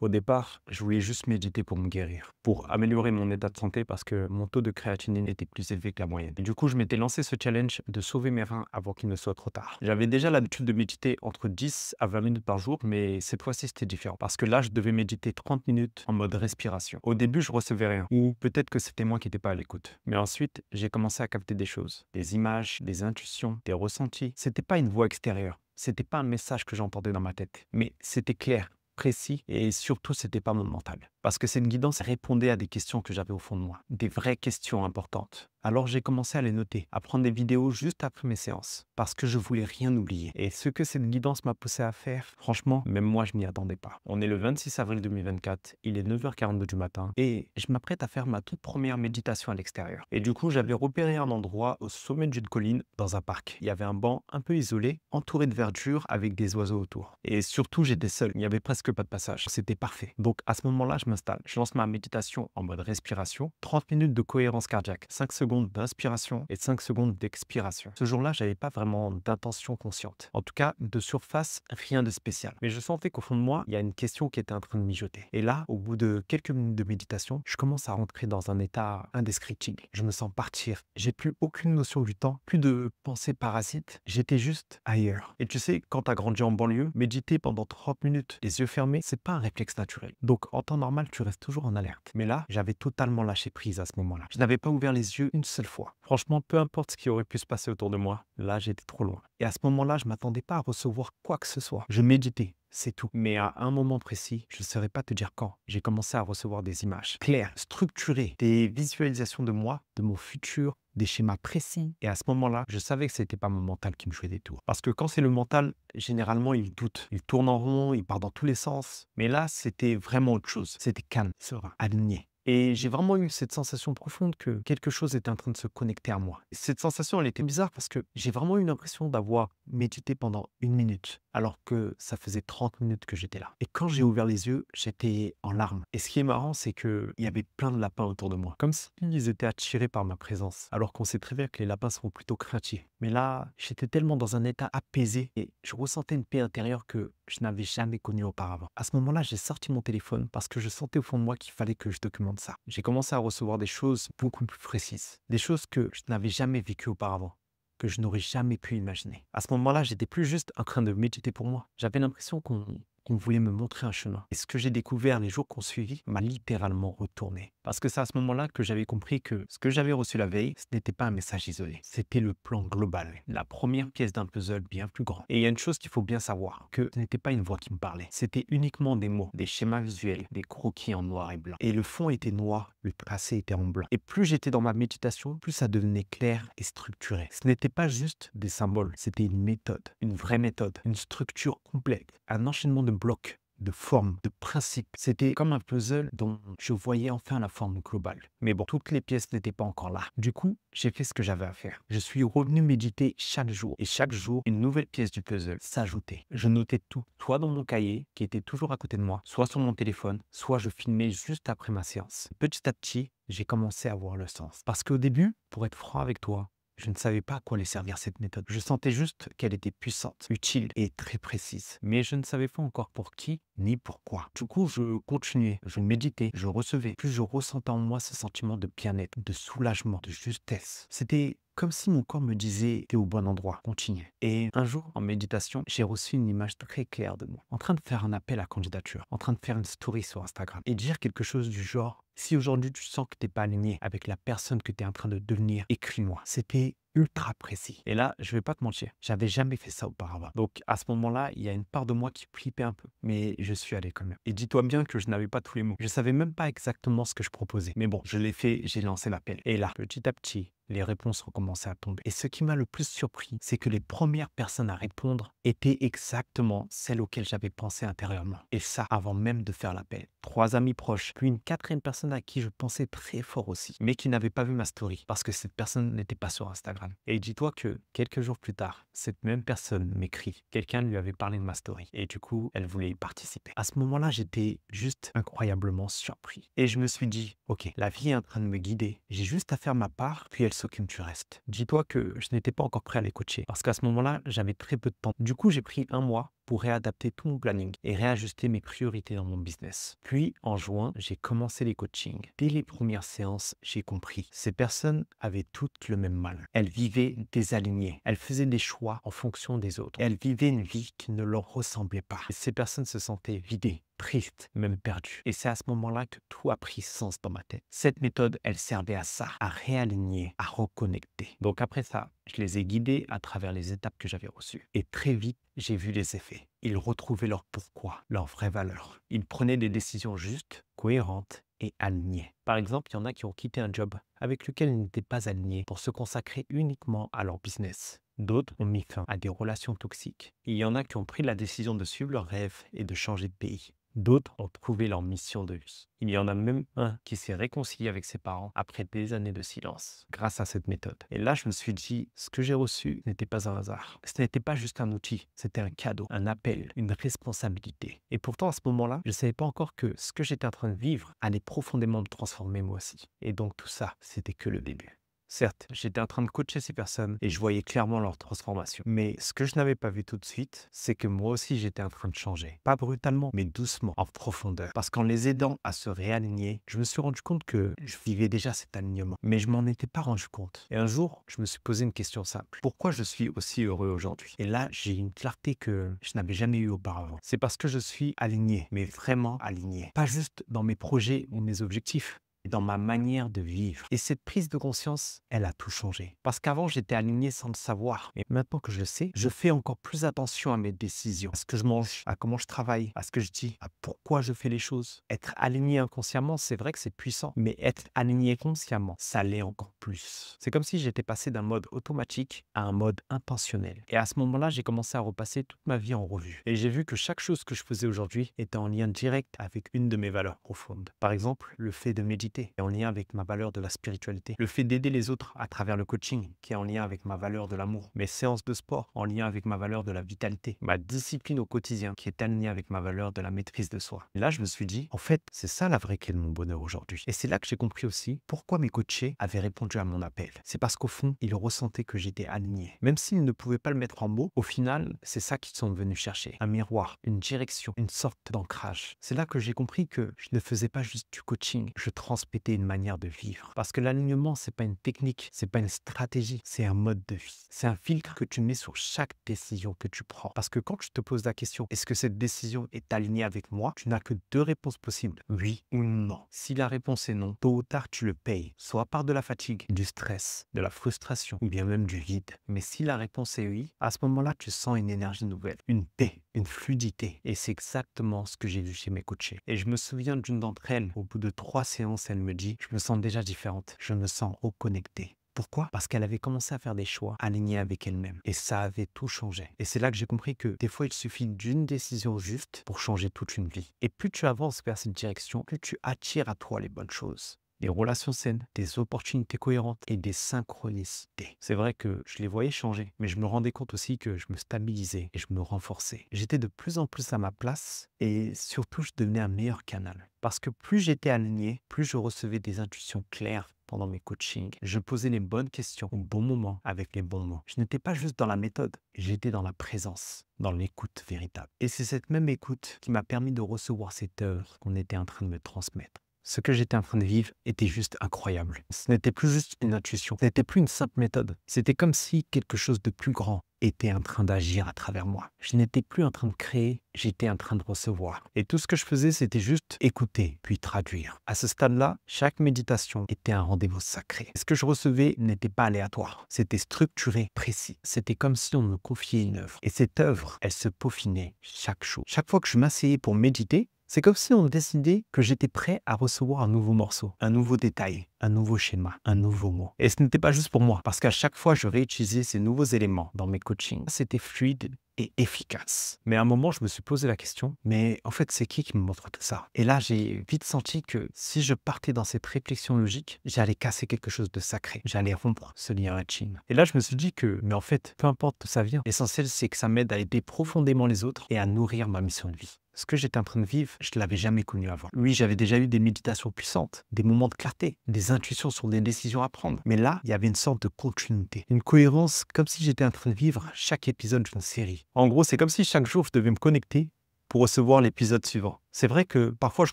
Au départ, je voulais juste méditer pour me guérir, pour améliorer mon état de santé parce que mon taux de créatinine était plus élevé que la moyenne. Et du coup, je m'étais lancé ce challenge de sauver mes reins avant qu'il ne soit trop tard. J'avais déjà l'habitude de méditer entre 10 à 20 minutes par jour, mais cette fois-ci, c'était différent parce que là, je devais méditer 30 minutes en mode respiration. Au début, je recevais rien, ou peut-être que c'était moi qui n'étais pas à l'écoute. Mais ensuite, j'ai commencé à capter des choses, des images, des intuitions, des ressentis. C'était pas une voix extérieure. C'était pas un message que j'entendais dans ma tête, mais c'était clair, précis et surtout, c'était pas mon mental. Parce que cette guidance répondait à des questions que j'avais au fond de moi, des vraies questions importantes. Alors j'ai commencé à les noter, à prendre des vidéos juste après mes séances, parce que je voulais rien oublier. Et ce que cette guidance m'a poussé à faire, franchement, même moi, je m'y attendais pas. On est le 26 avril 2024, il est 9h42 du matin, et je m'apprête à faire ma toute première méditation à l'extérieur. Et du coup, j'avais repéré un endroit au sommet d'une colline, dans un parc. Il y avait un banc un peu isolé, entouré de verdure, avec des oiseaux autour. Et surtout, j'étais seul, il n'y avait presque pas de passage. C'était parfait. Donc à ce moment-là, je m'installe. Je lance ma méditation en mode respiration, 30 minutes de cohérence cardiaque, 5 secondes d'inspiration et 5 secondes d'expiration. Ce jour-là, j'avais pas vraiment d'intention consciente. En tout cas, de surface, rien de spécial. Mais je sentais qu'au fond de moi, il y a une question qui était en train de mijoter. Et là, au bout de quelques minutes de méditation, je commence à rentrer dans un état indescriptible. Je me sens partir. J'ai plus aucune notion du temps, plus de pensée parasite. J'étais juste ailleurs. Et tu sais, quand tu as grandi en banlieue, méditer pendant 30 minutes, les yeux fermés, c'est pas un réflexe naturel. Donc, en temps normal, tu restes toujours en alerte. Mais là, j'avais totalement lâché prise à ce moment-là. Je n'avais pas ouvert les yeux une seule fois. Franchement, peu importe ce qui aurait pu se passer autour de moi, là, j'étais trop loin. Et à ce moment-là, je m'attendais pas à recevoir quoi que ce soit. Je méditais. C'est tout. Mais à un moment précis, je ne saurais pas te dire quand, j'ai commencé à recevoir des images claires, structurées, des visualisations de moi, de mon futur, des schémas précis. Et à ce moment-là, je savais que ce n'était pas mon mental qui me jouait des tours. Parce que quand c'est le mental, généralement, il doute. Il tourne en rond, il part dans tous les sens. Mais là, c'était vraiment autre chose. C'était calme, serein, aligné. Et j'ai vraiment eu cette sensation profonde que quelque chose était en train de se connecter à moi. Et cette sensation, elle était bizarre parce que j'ai vraiment eu l'impression d'avoir médité pendant 1 minute, alors que ça faisait 30 minutes que j'étais là. Et quand j'ai ouvert les yeux, j'étais en larmes. Et ce qui est marrant, c'est qu'il y avait plein de lapins autour de moi, comme s'ils étaient attirés par ma présence, alors qu'on sait très bien que les lapins sont plutôt craintifs. Mais là, j'étais tellement dans un état apaisé et je ressentais une paix intérieure que je n'avais jamais connue auparavant. À ce moment-là, j'ai sorti mon téléphone parce que je sentais au fond de moi qu'il fallait que je documente ça. J'ai commencé à recevoir des choses beaucoup plus précises, des choses que je n'avais jamais vécues auparavant, que je n'aurais jamais pu imaginer. À ce moment-là, j'étais plus juste en train de méditer pour moi. J'avais l'impression qu'on voulait me montrer un chemin. Et ce que j'ai découvert les jours qu'on suivi m'a littéralement retourné. Parce que c'est à ce moment-là que j'avais compris que ce que j'avais reçu la veille, ce n'était pas un message isolé. C'était le plan global. La première pièce d'un puzzle bien plus grand. Et il y a une chose qu'il faut bien savoir, que ce n'était pas une voix qui me parlait. C'était uniquement des mots, des schémas visuels, des croquis en noir et blanc. Et le fond était noir, le tracé était en blanc. Et plus j'étais dans ma méditation, plus ça devenait clair et structuré. Ce n'était pas juste des symboles, c'était une méthode, une vraie méthode, une structure complète, un enchaînement de blocs, de formes, de principes. C'était comme un puzzle dont je voyais enfin la forme globale. Mais bon, toutes les pièces n'étaient pas encore là. Du coup, j'ai fait ce que j'avais à faire. Je suis revenu méditer chaque jour. Et chaque jour, une nouvelle pièce du puzzle s'ajoutait. Je notais tout, soit dans mon cahier, qui était toujours à côté de moi, soit sur mon téléphone, soit je filmais juste après ma séance. Petit à petit, j'ai commencé à voir le sens. Parce qu'au début, pour être franc avec toi, je ne savais pas à quoi allait servir cette méthode. Je sentais juste qu'elle était puissante, utile et très précise. Mais je ne savais pas encore pour qui ni pourquoi. Du coup, je continuais, je méditais, je recevais. Plus je ressentais en moi ce sentiment de bien-être, de soulagement, de justesse. C'était comme si mon corps me disait t'es au bon endroit, continue. Et un jour, en méditation, j'ai reçu une image très claire de moi, en train de faire un appel à candidature, en train de faire une story sur Instagram et dire quelque chose du genre si aujourd'hui tu sens que t'es pas aligné avec la personne que tu es en train de devenir, écris-moi. C'était ultra précis. Et là, je vais pas te mentir, j'avais jamais fait ça auparavant. Donc à ce moment-là, il y a une part de moi qui flippait un peu, mais je suis allé quand même. Et dis-toi bien que je n'avais pas tous les mots. Je savais même pas exactement ce que je proposais. Mais bon, je l'ai fait, j'ai lancé l'appel. Et là, petit à petit, les réponses ont commencé à tomber. Et ce qui m'a le plus surpris, c'est que les premières personnes à répondre étaient exactement celles auxquelles j'avais pensé intérieurement. Et ça, avant même de faire l'appel. 3 amis proches, puis une 4e personne à qui je pensais très fort aussi, mais qui n'avait pas vu ma story, parce que cette personne n'était pas sur Instagram. Et dis-toi que quelques jours plus tard, cette même personne m'écrit. Quelqu'un lui avait parlé de ma story. Et du coup, elle voulait y participer. À ce moment-là, j'étais juste incroyablement surpris. Et je me suis dit, ok, la vie est en train de me guider. J'ai juste à faire ma part, puis elle s'occupe du reste. Dis-toi que je n'étais pas encore prêt à les coacher, parce qu'à ce moment-là, j'avais très peu de temps. Du coup, j'ai pris un mois pour réadapter tout mon planning et réajuster mes priorités dans mon business. Puis, en juin, j'ai commencé les coachings. Dès les premières séances, j'ai compris. Ces personnes avaient toutes le même mal. Elles vivaient désalignées. Elles faisaient des choix en fonction des autres. Elles vivaient une vie qui ne leur ressemblait pas. Et ces personnes se sentaient vidées, tristes, même perdues. Et c'est à ce moment-là que tout a pris sens dans ma tête. Cette méthode, elle servait à ça, à réaligner, à reconnecter. Donc après ça, je les ai guidés à travers les étapes que j'avais reçues. Et très vite, j'ai vu les effets. Ils retrouvaient leur pourquoi, leur vraie valeur. Ils prenaient des décisions justes, cohérentes et alignées. Par exemple, il y en a qui ont quitté un job avec lequel ils n'étaient pas alignés pour se consacrer uniquement à leur business. D'autres ont mis fin à des relations toxiques. Il y en a qui ont pris la décision de suivre leurs rêves et de changer de pays. D'autres ont trouvé leur mission de vie. Il y en a même un qui s'est réconcilié avec ses parents après des années de silence, grâce à cette méthode. Et là, je me suis dit, ce que j'ai reçu n'était pas un hasard. Ce n'était pas juste un outil, c'était un cadeau, un appel, une responsabilité. Et pourtant, à ce moment-là, je ne savais pas encore que ce que j'étais en train de vivre allait profondément me transformer moi aussi. Et donc tout ça, c'était que le début. Certes, j'étais en train de coacher ces personnes et je voyais clairement leur transformation. Mais ce que je n'avais pas vu tout de suite, c'est que moi aussi j'étais en train de changer. Pas brutalement, mais doucement, en profondeur. Parce qu'en les aidant à se réaligner, je me suis rendu compte que je vivais déjà cet alignement. Mais je m'en étais pas rendu compte. Et un jour, je me suis posé une question simple. Pourquoi je suis aussi heureux aujourd'hui? Et là, j'ai une clarté que je n'avais jamais eue auparavant. C'est parce que je suis aligné, mais vraiment aligné. Pas juste dans mes projets ou mes objectifs, dans ma manière de vivre. Et cette prise de conscience, elle a tout changé. Parce qu'avant, j'étais aligné sans le savoir. Mais maintenant que je le sais, je fais encore plus attention à mes décisions, à ce que je mange, à comment je travaille, à ce que je dis, à pourquoi je fais les choses. Être aligné inconsciemment, c'est vrai que c'est puissant. Mais être aligné consciemment, ça l'est encore plus. C'est comme si j'étais passé d'un mode automatique à un mode intentionnel. Et à ce moment-là, j'ai commencé à repasser toute ma vie en revue. Et j'ai vu que chaque chose que je faisais aujourd'hui était en lien direct avec une de mes valeurs profondes. Par exemple, le fait de méditer est en lien avec ma valeur de la spiritualité. Le fait d'aider les autres à travers le coaching, qui est en lien avec ma valeur de l'amour. Mes séances de sport, en lien avec ma valeur de la vitalité. Ma discipline au quotidien, qui est alignée avec ma valeur de la maîtrise de soi. Et là, je me suis dit, en fait, c'est ça la vraie clé de mon bonheur aujourd'hui. Et c'est là que j'ai compris aussi pourquoi mes coachés avaient répondu à mon appel. C'est parce qu'au fond, ils ressentaient que j'étais aligné. Même s'ils ne pouvaient pas le mettre en mots, au final, c'est ça qu'ils sont venus chercher. Un miroir, une direction, une sorte d'ancrage. C'est là que j'ai compris que je ne faisais pas juste du coaching, je transmettais une manière de vivre. Parce que l'alignement, c'est pas une technique, c'est pas une stratégie, c'est un mode de vie. C'est un filtre que tu mets sur chaque décision que tu prends. Parce que quand je te pose la question, est-ce que cette décision est alignée avec moi? Tu n'as que deux réponses possibles, oui ou non. Si la réponse est non, tôt ou tard, tu le payes, soit par de la fatigue, du stress, de la frustration, ou bien même du vide. Mais si la réponse est oui, à ce moment-là, tu sens une énergie nouvelle, une paix, une fluidité. Et c'est exactement ce que j'ai vu chez mes coachés. Et je me souviens d'une d'entre elles, au bout de 3 séances, elle me dit, je me sens déjà différente, je me sens reconnectée. Pourquoi? Parce qu'elle avait commencé à faire des choix alignés avec elle-même. Et ça avait tout changé. Et c'est là que j'ai compris que des fois, il suffit d'une décision juste pour changer toute une vie. Et plus tu avances vers cette direction, plus tu attires à toi les bonnes choses. Des relations saines, des opportunités cohérentes et des synchronicités. C'est vrai que je les voyais changer, mais je me rendais compte aussi que je me stabilisais et je me renforçais. J'étais de plus en plus à ma place et surtout, je devenais un meilleur canal. Parce que plus j'étais aligné, plus je recevais des intuitions claires pendant mes coachings. Je posais les bonnes questions au bon moment avec les bons mots. Je n'étais pas juste dans la méthode, j'étais dans la présence, dans l'écoute véritable. Et c'est cette même écoute qui m'a permis de recevoir cette œuvre qu'on était en train de me transmettre. Ce que j'étais en train de vivre était juste incroyable. Ce n'était plus juste une intuition, ce n'était plus une simple méthode. C'était comme si quelque chose de plus grand était en train d'agir à travers moi. Je n'étais plus en train de créer, j'étais en train de recevoir. Et tout ce que je faisais, c'était juste écouter, puis traduire. À ce stade-là, chaque méditation était un rendez-vous sacré. Ce que je recevais n'était pas aléatoire, c'était structuré, précis. C'était comme si on me confiait une œuvre. Et cette œuvre, elle se peaufinait chaque jour. Chaque fois que je m'asseyais pour méditer, c'est comme si on décidait que j'étais prêt à recevoir un nouveau morceau, un nouveau détail, un nouveau schéma, un nouveau mot. Et ce n'était pas juste pour moi, parce qu'à chaque fois, je réutilisais ces nouveaux éléments dans mes coachings. C'était fluide et efficace. Mais à un moment, je me suis posé la question, mais en fait, c'est qui me montre tout ça? Et là, j'ai vite senti que si je partais dans cette réflexion logique, j'allais casser quelque chose de sacré. J'allais rompre ce lien intime. Et là, je me suis dit que, mais en fait, peu importe d'où ça vient, l'essentiel, c'est que ça m'aide à aider profondément les autres et à nourrir ma mission de vie. Ce que j'étais en train de vivre, je ne l'avais jamais connu avant. Oui, j'avais déjà eu des méditations puissantes, des moments de clarté, des des intuitions sur des décisions à prendre. Mais là, il y avait une sorte de continuité, une cohérence, comme si j'étais en train de vivre chaque épisode d'une série. En gros, c'est comme si chaque jour, je devais me connecter pour recevoir l'épisode suivant. C'est vrai que parfois je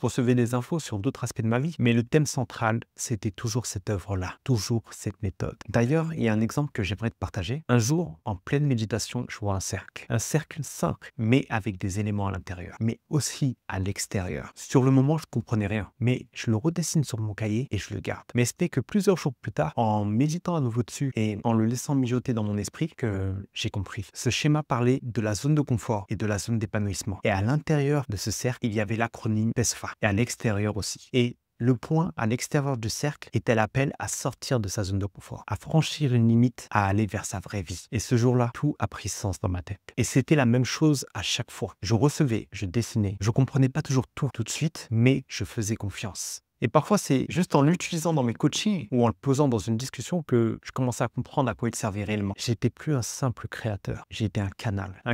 recevais des infos sur d'autres aspects de ma vie, mais le thème central, c'était toujours cette œuvre-là, toujours cette méthode. D'ailleurs, il y a un exemple que j'aimerais te partager. Un jour, en pleine méditation, je vois un cercle simple, mais avec des éléments à l'intérieur, mais aussi à l'extérieur. Sur le moment, je ne comprenais rien, mais je le redessine sur mon cahier et je le garde. Mais c'était que plusieurs jours plus tard, en méditant à nouveau dessus et en le laissant mijoter dans mon esprit, que j'ai compris. Ce schéma parlait de la zone de confort et de la zone d'épanouissement. Et à l'intérieur de ce cercle, il y avait l'acronyme PESFA et à l'extérieur aussi. Et le point à l'extérieur du cercle était l'appel à sortir de sa zone de confort, à franchir une limite, à aller vers sa vraie vie. Et ce jour-là, tout a pris sens dans ma tête. Et c'était la même chose à chaque fois. Je recevais, je dessinais. Je comprenais pas toujours tout de suite, mais je faisais confiance. Et parfois, c'est juste en l'utilisant dans mes coachings ou en le posant dans une discussion que je commençais à comprendre à quoi il servait réellement. J'étais plus un simple créateur, j'étais un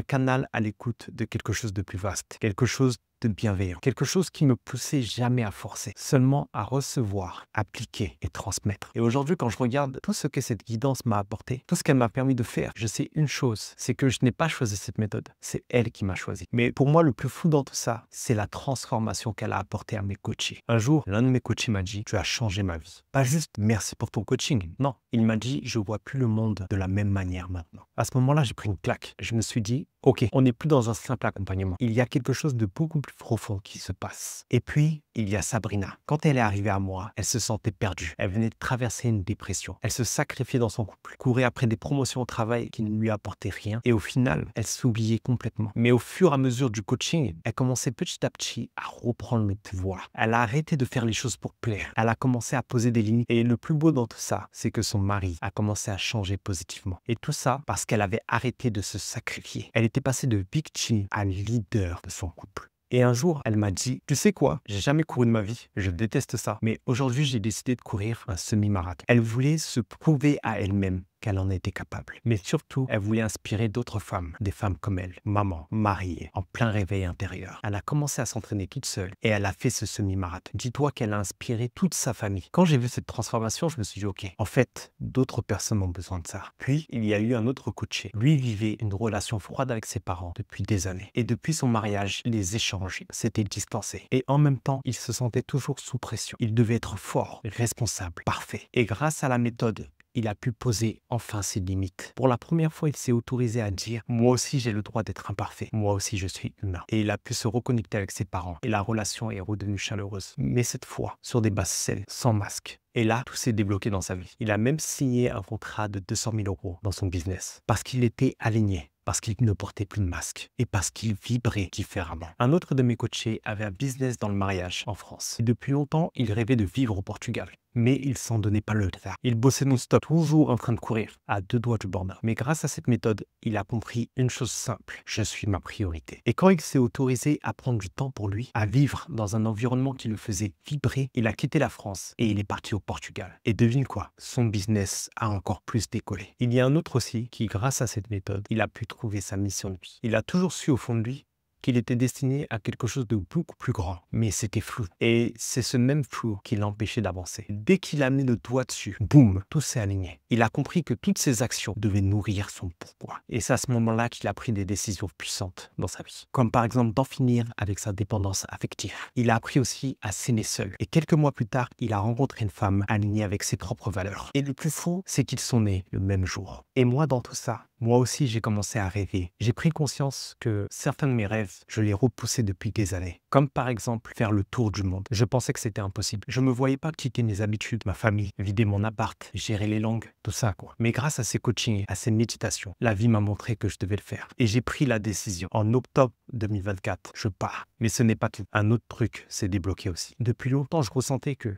canal à l'écoute de quelque chose de plus vaste, quelque chose de bienveillant, quelque chose qui me poussait jamais à forcer, seulement à recevoir, appliquer et transmettre. Et aujourd'hui, quand je regarde tout ce que cette guidance m'a apporté, tout ce qu'elle m'a permis de faire, je sais une chose, c'est que je n'ai pas choisi cette méthode, c'est elle qui m'a choisi. Mais pour moi, le plus fou dans tout ça, c'est la transformation qu'elle a apportée à mes coachés. Un jour, l'un de mes coachés m'a dit, tu as changé ma vie. Pas juste merci pour ton coaching, non. Il m'a dit, je vois plus le monde de la même manière maintenant. À ce moment-là, j'ai pris une claque. Je me suis dit, ok, on n'est plus dans un simple accompagnement. Il y a quelque chose de beaucoup plus profond qui se passe. Et puis, il y a Sabrina. Quand elle est arrivée à moi, elle se sentait perdue. Elle venait de traverser une dépression. Elle se sacrifiait dans son couple, courait après des promotions au travail qui ne lui apportaient rien. Et au final, elle s'oubliait complètement. Mais au fur et à mesure du coaching, elle commençait petit à petit à reprendre le pouvoir. Elle a arrêté de faire les choses pour plaire. Elle a commencé à poser des limites. Et le plus beau dans tout ça, c'est que son mari a commencé à changer positivement. Et tout ça parce qu'elle avait arrêté de se sacrifier. Elle était passée de victime à leader de son couple. Et un jour, elle m'a dit, tu sais quoi, j'ai jamais couru de ma vie, je déteste ça, mais aujourd'hui, j'ai décidé de courir un semi-marathon. Elle voulait se prouver à elle-même qu'elle en était capable. Mais surtout, elle voulait inspirer d'autres femmes, des femmes comme elle, maman, mariée, en plein réveil intérieur. Elle a commencé à s'entraîner toute seule et elle a fait ce semi-marathon. Dis-toi qu'elle a inspiré toute sa famille. Quand j'ai vu cette transformation, je me suis dit, ok, en fait, d'autres personnes ont besoin de ça. Puis, il y a eu un autre coaché. Lui vivait une relation froide avec ses parents depuis des années. Et depuis son mariage, les échanges s'étaient distancés. Et en même temps, il se sentait toujours sous pression. Il devait être fort, responsable, parfait. Et grâce à la méthode, il a pu poser enfin ses limites. Pour la première fois, il s'est autorisé à dire « Moi aussi, j'ai le droit d'être imparfait. Moi aussi, je suis humain. » Et il a pu se reconnecter avec ses parents. Et la relation est redevenue chaleureuse. Mais cette fois, sur des bases saines, sans masque. Et là, tout s'est débloqué dans sa vie. Il a même signé un contrat de 200 000 € dans son business. Parce qu'il était aligné. Parce qu'il ne portait plus de masque et parce qu'il vibrait différemment. Un autre de mes coachés avait un business dans le mariage en France. Et depuis longtemps, il rêvait de vivre au Portugal. Mais il s'en donnait pas le temps. Il bossait non-stop, toujours en train de courir, à 2 doigts du burn-out. Mais grâce à cette méthode, il a compris une chose simple. Je suis ma priorité. Et quand il s'est autorisé à prendre du temps pour lui, à vivre dans un environnement qui le faisait vibrer, il a quitté la France et il est parti au Portugal. Et devine quoi? Son business a encore plus décollé. Il y a un autre aussi qui, grâce à cette méthode, il a pu trouver sa mission de vie. Il a toujours su au fond de lui qu'il était destiné à quelque chose de beaucoup plus grand. Mais c'était flou. Et c'est ce même flou qui l'empêchait d'avancer. Dès qu'il a mis le doigt dessus, boum, tout s'est aligné. Il a compris que toutes ses actions devaient nourrir son pourquoi. Et c'est à ce moment-là qu'il a pris des décisions puissantes dans sa vie. Comme par exemple d'en finir avec sa dépendance affective. Il a appris aussi à s'aimer seul. Et quelques mois plus tard, il a rencontré une femme alignée avec ses propres valeurs. Et le plus fou, c'est qu'ils sont nés le même jour. Et moi, dans tout ça, moi aussi, j'ai commencé à rêver. J'ai pris conscience que certains de mes rêves, je les repoussais depuis des années. Comme par exemple, faire le tour du monde. Je pensais que c'était impossible. Je me voyais pas quitter mes habitudes, ma famille, vider mon appart, gérer les langues, tout ça quoi. Mais grâce à ces coachings, à ces méditations, la vie m'a montré que je devais le faire. Et j'ai pris la décision. En octobre 2024, je pars. Mais ce n'est pas tout. Un autre truc s'est débloqué aussi. Depuis longtemps, je ressentais que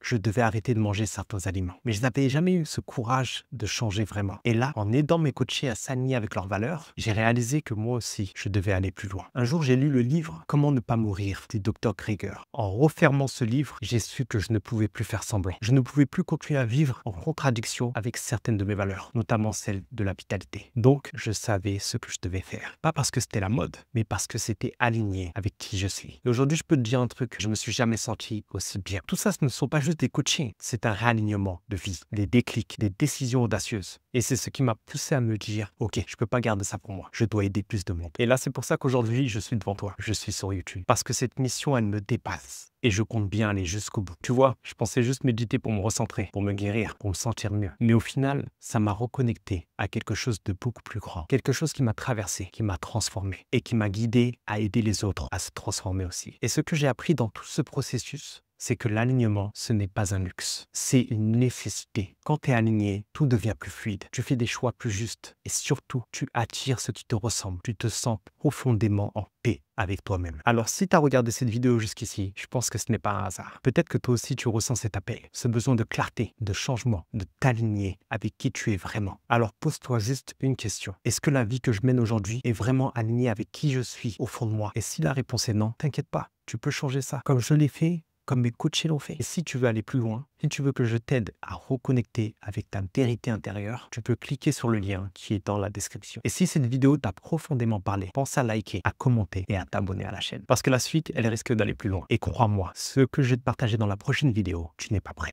je devais arrêter de manger certains aliments. Mais je n'avais jamais eu ce courage de changer vraiment. Et là, en aidant mes coachés à s'aligner avec leurs valeurs, j'ai réalisé que moi aussi, je devais aller plus loin. Un jour, j'ai lu le livre « Comment ne pas mourir » du Dr. Krieger. En refermant ce livre, j'ai su que je ne pouvais plus faire semblant. Je ne pouvais plus continuer à vivre en contradiction avec certaines de mes valeurs, notamment celle de la vitalité. Donc, je savais ce que je devais faire. Pas parce que c'était la mode, mais parce que c'était aligné avec qui je suis. Et aujourd'hui, je peux te dire un truc, je me suis jamais senti aussi bien. Tout ça, ce ne sont pas juste juste des coachings, c'est un réalignement de vie, des déclics, des décisions audacieuses. Et c'est ce qui m'a poussé à me dire, ok, je peux pas garder ça pour moi, je dois aider plus de monde. Et là, c'est pour ça qu'aujourd'hui, je suis devant toi, je suis sur YouTube. Parce que cette mission, elle me dépasse. Et je compte bien aller jusqu'au bout. Tu vois, je pensais juste méditer pour me recentrer, pour me guérir, pour me sentir mieux. Mais au final, ça m'a reconnecté à quelque chose de beaucoup plus grand. Quelque chose qui m'a traversé, qui m'a transformé et qui m'a guidé à aider les autres à se transformer aussi. Et ce que j'ai appris dans tout ce processus, c'est que l'alignement, ce n'est pas un luxe. C'est une nécessité. Quand tu es aligné, tout devient plus fluide. Tu fais des choix plus justes. Et surtout, tu attires ce qui te ressemble. Tu te sens profondément en paix avec toi-même. Alors, si tu as regardé cette vidéo jusqu'ici, je pense que ce n'est pas un hasard. Peut-être que toi aussi, tu ressens cet appel, ce besoin de clarté, de changement, de t'aligner avec qui tu es vraiment. Alors, pose-toi juste une question. Est-ce que la vie que je mène aujourd'hui est vraiment alignée avec qui je suis au fond de moi? Et si la réponse est non, t'inquiète pas, tu peux changer ça. Comme je l'ai fait, comme mes coachés l'ont fait. Et si tu veux aller plus loin, si tu veux que je t'aide à reconnecter avec ta vérité intérieure, tu peux cliquer sur le lien qui est dans la description. Et si cette vidéo t'a profondément parlé, pense à liker, à commenter et à t'abonner à la chaîne. Parce que la suite, elle risque d'aller plus loin. Et crois-moi, ce que je vais te partager dans la prochaine vidéo, tu n'es pas prêt.